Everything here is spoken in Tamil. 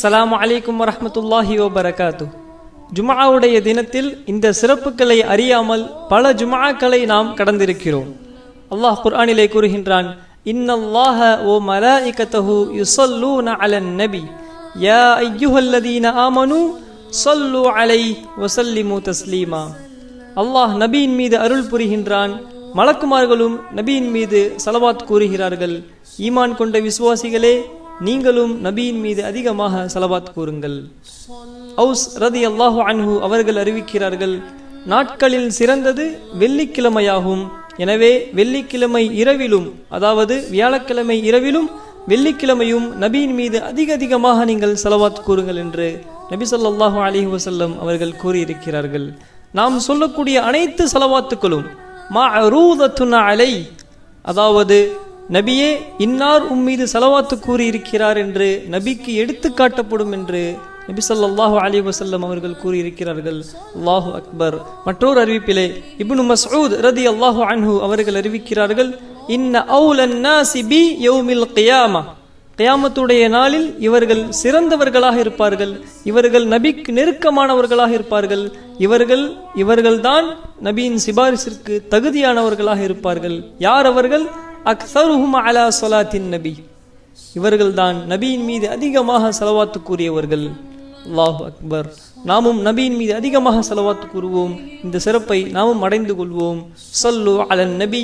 அஸ்ஸலாமு அலைக்கும் வரஹ்மத்துல்லாஹி வபரகாத்து. ஜும்ஆவுடைய தினத்தில் இந்த சிறப்புகளை அறியாமல் பல ஜும்ஆக்களை நாம் கடந்திருக்கிறோம். அல்லாஹ் குர்ஆனிலே கூறுகின்றான், இன்னல்லாஹ வ மலாயிகத்தஹு யுஸல்லூன அலன் நபி யா அய்யுஹல்லதீன ஆமனூ ஸல்லு அலைஹி வ ஸல்லிமு தஸ்லீமா. அல்லாஹ் நபியின் மீது அருள் புரிகின்றான், மலக்குமார்களும் நபியின் மீது ஸலவாத் கூறுகிறார்கள். ஈமான் கொண்ட விசுவாசிகளே, நீங்களும் நபியின் மீது அதிகமாக ஸலவாத் கூறுங்கள். ஔஸ் ரலியல்லாஹு அன்ஹு அவர்கள் அறிவிக்கிறார்கள், நாட்களில் சிறந்தது வெள்ளிக்கிழமையாகும். எனவே வெள்ளிக்கிழமை இரவிலும், அதாவது வியாழக்கிழமை இரவிலும் வெள்ளிக்கிழமையும் நபியின் மீது அதிகமாக நீங்கள் ஸலவாத் கூறுங்கள் என்று நபி ஸல்லல்லாஹு அலைஹி வஸல்லம் அவர்கள் கூறியிருக்கிறார்கள். நாம் சொல்லக்கூடிய அனைத்து ஸலவாத்துக்களும் மஅரூதத்துன் அலை, அதாவது நபியே இன்னார் உம்மீது ஸலவாத்து கூறியிருக்கிறார் என்று நபிக்கு எடுத்து காட்டப்படும் என்று நபி ஸல்லல்லாஹு அலைஹி வஸல்லம் அவர்கள் கூறியிருக்கிறார்கள். அல்லாஹு அக்பர். மற்றொரு அறிவிப்பிலே இப்னு மஸ்ஊத் ரலியல்லாஹு அன்ஹு அவர்கள் அறிவிக்கிறார்கள், இன்ன அவுலன் நாஸி பி யௌமில் கியாமா, கியாமத்துடைய நாளில் இவர்கள் சிறந்தவர்களாக இருப்பார்கள், இவர்கள் நபிக்கு நெருக்கமானவர்களாக இருப்பார்கள், இவர்கள்தான் நபியின் சிபாரிசிற்கு தகுதியானவர்களாக இருப்பார்கள். யார் அவர்கள்? அக்ஸருஹும் அலா ஸலாத்தின் நபி, இவர்கள்தான் நபியின் மீது அதிகமாக ஸலவாத்து கூறியவர்கள். அல்லாஹு அக்பர். நாமும் நபியின் மீது அதிகமாக ஸலவாத்து கூறுவோம். இந்த சிறப்பை நாமும் அடைந்து கொள்வோம். ஸல்லு அலன் நபி.